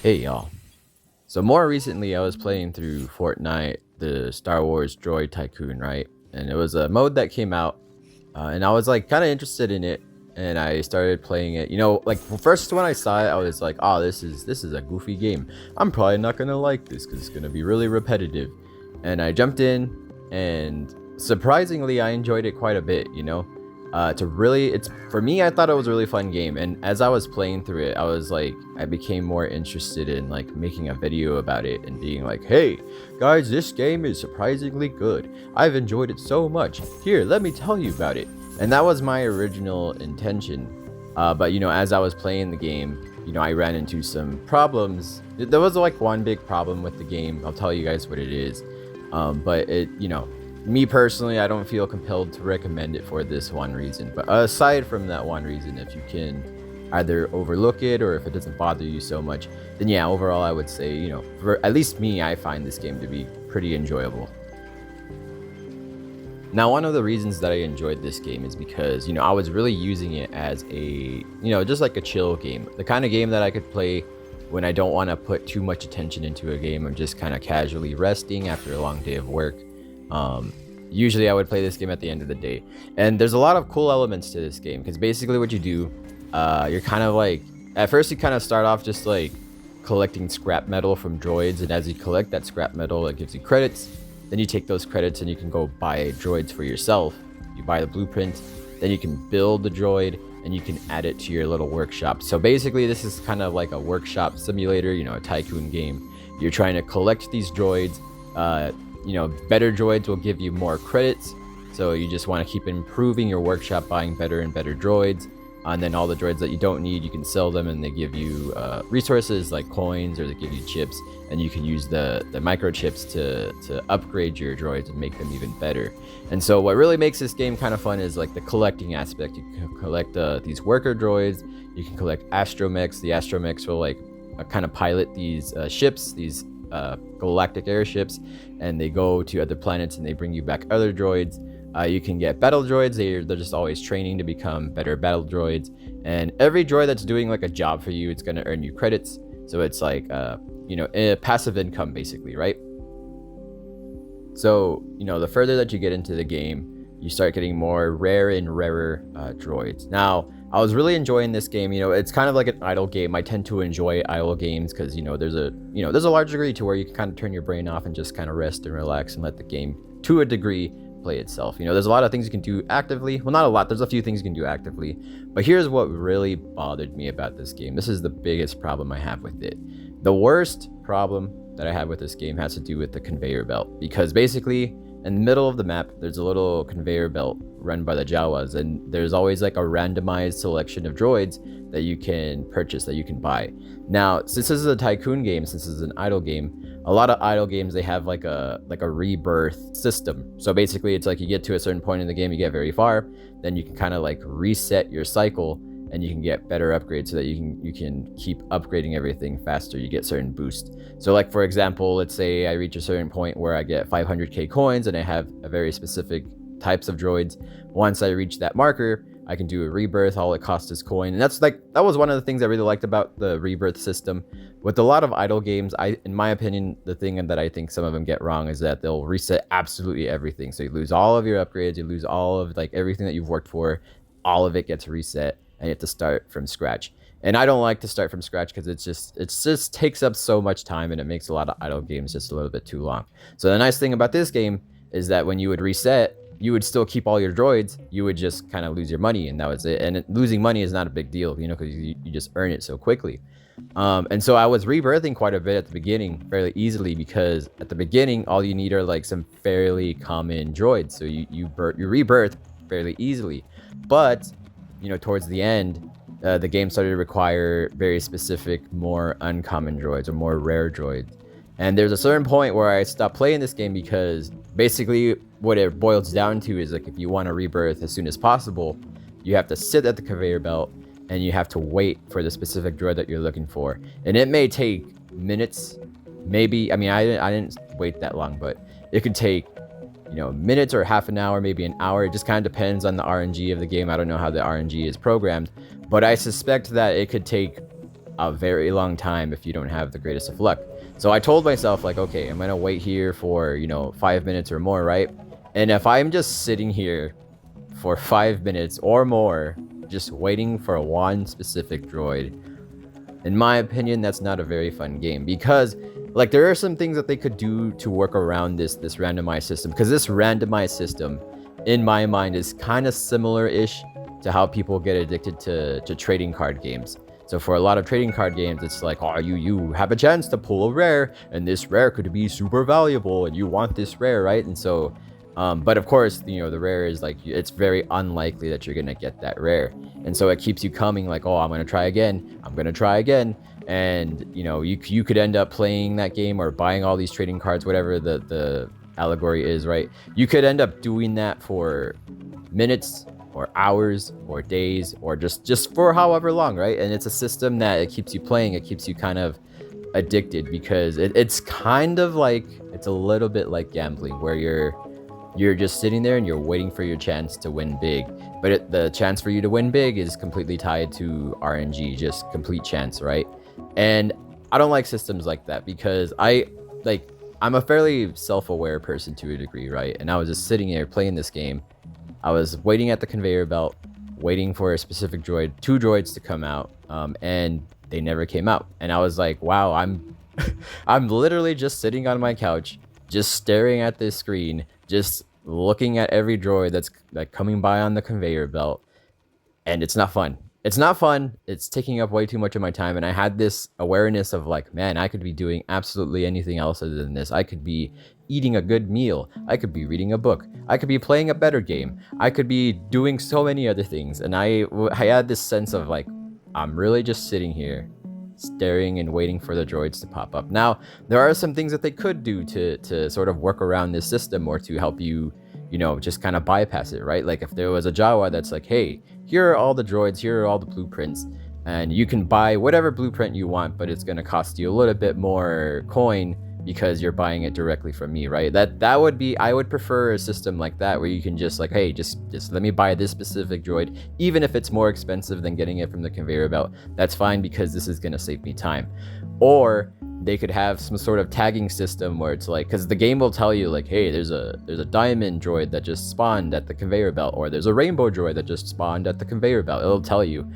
Hey y'all. So more recently I was playing through Fortnite, the Star Wars Droid Tycoon, right? And it was a mode that came out, and I was like kind of interested in it, and I started playing it. Like first when I saw it, I was like, "Oh, this is a goofy game. I'm probably not gonna like this because it's gonna be really repetitive." And I jumped in, and surprisingly, I enjoyed it quite a bit. It's for me. I thought it was a really fun game, and as I was playing through it, I became more interested in like making a video about it and being like, "Hey, guys, this game is surprisingly good. I've enjoyed it so much. Here, let me tell you about it." And that was my original intention. But as I was playing the game, I ran into some problems. There was like one big problem with the game. I'll tell you guys what it is. But me personally, I don't feel compelled to recommend it for this one reason. But aside from that one reason, if you can either overlook it or if it doesn't bother you so much, then yeah, overall, I would say, for at least me, I find this game to be pretty enjoyable. Now, one of the reasons that I enjoyed this game is because, I was really using it as just like a chill game. The kind of game that I could play when I don't want to put too much attention into a game. I'm just kind of casually resting after a long day of work. Um, Usually, I would play this game at the end of the day. And there's a lot of cool elements to this game because basically what you do, you're kind of like, at first you kind of start off just like collecting scrap metal from droids. And as you collect that scrap metal, it gives you credits. Then you take those credits and you can go buy droids for yourself. You buy the blueprint, then you can build the droid and you can add it to your little workshop. So basically, this is kind of like a workshop simulator, a tycoon game. You're trying to collect these droids. Better droids will give you more credits. So you just want to keep improving your workshop, buying better and better droids. And then all the droids that you don't need, you can sell them and they give you resources like coins, or they give you chips, and you can use the microchips to upgrade your droids and make them even better. And so what really makes this game kind of fun is like the collecting aspect. You can collect these worker droids, you can collect astromechs. The astromechs will like kind of pilot these ships, these galactic airships, and they go to other planets and they bring you back other droids. You can get battle droids. They're just always training to become better battle droids. And every droid that's doing like a job for you, it's going to earn you credits. So it's like, a passive income basically, right? So, the further that you get into the game, you start getting more rare and rarer droids. Now, I was really enjoying this game. It's kind of like an idle game. I tend to enjoy idle games because, there's a large degree to where you can kind of turn your brain off and just kind of rest and relax and let the game, to a degree, play itself. There's a lot of things you can do actively. Well, not a lot. There's a few things you can do actively. But here's what really bothered me about this game. This is the biggest problem I have with it. The worst problem that I have with this game has to do with the conveyor belt. Because basically, in the middle of the map, there's a little conveyor belt run by the Jawas. And there's always like a randomized selection of droids that you can purchase, that you can buy. Now, since this is a tycoon game, since this is an idle game, a lot of idle games, they have like a rebirth system. So basically, it's like you get to a certain point in the game, you get very far, then you can kind of like reset your cycle and you can get better upgrades so that you can keep upgrading everything faster. You get certain boosts. So like, for example, let's say I reach a certain point where I get 500k coins and I have a very specific types of droids. Once I reach that marker, I can do a rebirth. All it costs is coin. And that was one of the things I really liked about the rebirth system. With a lot of idle games, in my opinion, the thing that I think some of them get wrong is that they'll reset absolutely everything. So you lose all of your upgrades, you lose all of like everything that you've worked for, all of it gets reset, and you have to start from scratch. And I don't like to start from scratch because it just takes up so much time and it makes a lot of idle games just a little bit too long. So the nice thing about this game is that when you would reset, you would still keep all your droids. You would just kind of lose your money, and that was it. And losing money is not a big deal, because you just earn it so quickly. And so I was rebirthing quite a bit at the beginning, fairly easily, because at the beginning, all you need are like some fairly common droids. So you rebirth fairly easily. But, towards the end, the game started to require very specific, more uncommon droids or more rare droids. And there's a certain point where I stopped playing this game because basically what it boils down to is like, if you want to rebirth as soon as possible, you have to sit at the conveyor belt and you have to wait for the specific droid that you're looking for. And it may take minutes, maybe. I mean, I didn't wait that long, but it could take, minutes or half an hour, maybe an hour. It just kind of depends on the RNG of the game. I don't know how the RNG is programmed, but I suspect that it could take a very long time if you don't have the greatest of luck. So I told myself, like, okay, I'm gonna wait here for, 5 minutes or more, right? And if I'm just sitting here for 5 minutes or more, just waiting for one specific droid, in my opinion, that's not a very fun game, because like there are some things that they could do to work around this randomized system, because this randomized system in my mind is kind of similar-ish to how people get addicted to trading card games. So for a lot of trading card games, it's like, oh, you have a chance to pull a rare, and this rare could be super valuable, and you want this rare, right? And so but of course, the rare is like, it's very unlikely that you're gonna get that rare, and so it keeps you coming, like, oh, I'm gonna try again, and you could end up playing that game or buying all these trading cards, whatever the allegory is, right? You could end up doing that for minutes or hours or days or just for however long, right? And it's a system that it keeps you playing, it keeps you kind of addicted, because it's kind of like, it's a little bit like gambling, where you're just sitting there and you're waiting for your chance to win big. But the chance for you to win big is completely tied to RNG, just complete chance, right? And I don't like systems like that, because I'm a fairly self-aware person to a degree, right? And I was just sitting here playing this game. I was waiting at the conveyor belt, waiting for a specific droid, 2 droids to come out, and they never came out. And I was like, wow, I'm literally just sitting on my couch, just staring at this screen, just looking at every droid that's like coming by on the conveyor belt, and it's not fun. It's not fun. It's taking up way too much of my time, and I had this awareness of like, man, I could be doing absolutely anything else other than this. I could be eating a good meal. I could be reading a book. I could be playing a better game. I could be doing so many other things, and I had this sense of like, I'm really just sitting here staring and waiting for the droids to pop up. Now, there are some things that they could do to sort of work around this system, or to help you, just kind of bypass it, right? Like if there was a Jawa that's like, hey, here are all the droids, here are all the blueprints, and you can buy whatever blueprint you want, but it's going to cost you a little bit more coin because you're buying it directly from me, right? That would be, I would prefer a system like that, where you can just like, hey, just let me buy this specific droid, even if it's more expensive than getting it from the conveyor belt. That's fine, because this is going to save me time. Or they could have some sort of tagging system where it's like, because the game will tell you like, hey, there's a diamond droid that just spawned at the conveyor belt, or there's a rainbow droid that just spawned at the conveyor belt. It'll tell you.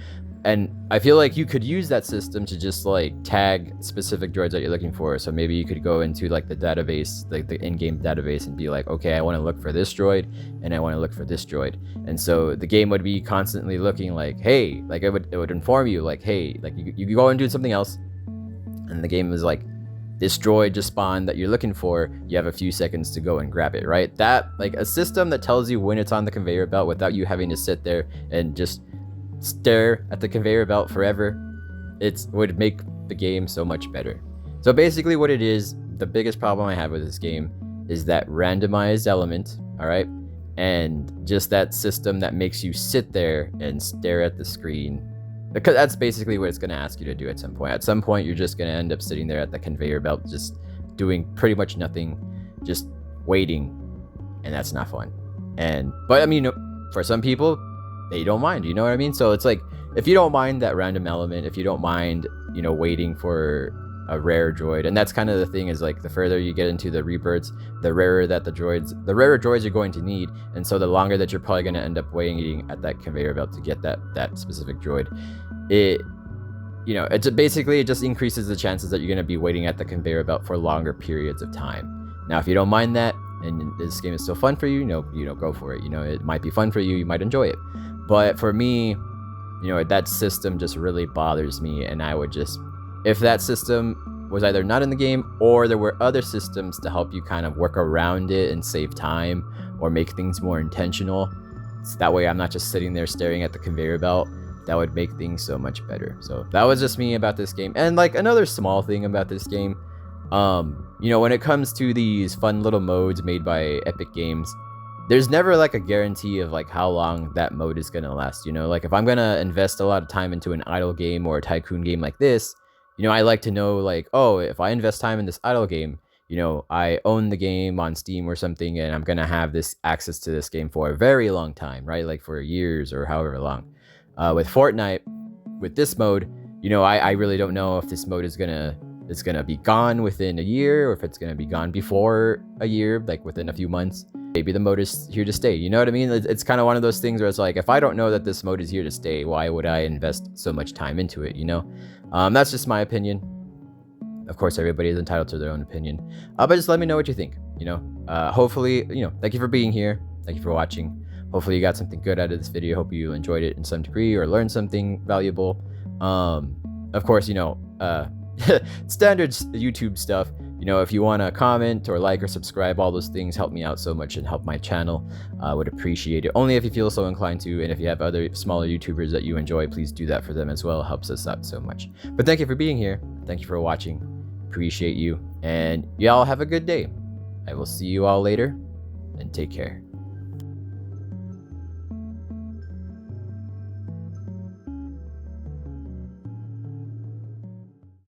And I feel like you could use that system to just like tag specific droids that you're looking for. So maybe you could go into like the database, like the in-game database, and be like, okay, I want to look for this droid, and I want to look for this droid. And so the game would be constantly looking like, hey, like it would inform you like, hey, like you go and do something else, and the game is like, this droid just spawned that you're looking for, you have a few seconds to go and grab it, right? That, like, a system that tells you when it's on the conveyor belt without you having to sit there and just stare at the conveyor belt forever, it would make the game so much better. So basically what it is, the biggest problem I have with this game is that randomized element, all right? And just that system that makes you sit there and stare at the screen, because that's basically what it's going to ask you to do at some point. At some point, you're just going to end up sitting there at the conveyor belt, just doing pretty much nothing, just waiting, and that's not fun. But I mean, for some people, they don't mind, you know what I mean? So it's like, if you don't mind that random element, if you don't mind, waiting for a rare droid, and that's kind of the thing, is like the further you get into the rebirths, the rarer droids you're going to need, and so the longer that you're probably going to end up waiting at that conveyor belt to get that specific droid. It's basically, it just increases the chances that you're going to be waiting at the conveyor belt for longer periods of time. Now, if you don't mind that, and this game is still fun for you, go for it. It might be fun for you, you might enjoy it. But for me, that system just really bothers me, and I would just, if that system was either not in the game, or there were other systems to help you kind of work around it and save time, or make things more intentional, so that way I'm not just sitting there staring at the conveyor belt, that would make things so much better. So that was just me about this game. And like another small thing about this game, when it comes to these fun little modes made by Epic Games, there's never like a guarantee of like how long that mode is gonna last. Like if I'm gonna invest a lot of time into an idle game or a tycoon game like this, I like to know like, oh, if I invest time in this idle game, I own the game on Steam or something, and I'm gonna have this access to this game for a very long time, right? Like for years or however long. With Fortnite, with this mode, you know, I really don't know if this mode is gonna be gone within a year, or if it's gonna be gone before a year, like within a few months. Maybe the mode is here to stay. You know what I mean? It's kind of one of those things where it's like, if I don't know that this mode is here to stay, why would I invest so much time into it? You know, that's just my opinion. Of course, everybody is entitled to their own opinion, but just let me know what you think. You know, hopefully, you know, thank you for being here. Thank you for watching. Hopefully you got something good out of this video. Hope you enjoyed it in some degree or learned something valuable. Of course, you know, standard YouTube stuff. You know, if you want to comment or like or subscribe, all those things help me out so much and help my channel. I would appreciate it. Only if you feel so inclined to. And if you have other smaller YouTubers that you enjoy, please do that for them as well. It helps us out so much. But thank you for being here. Thank you for watching. Appreciate you. And y'all have a good day. I will see you all later, and take care.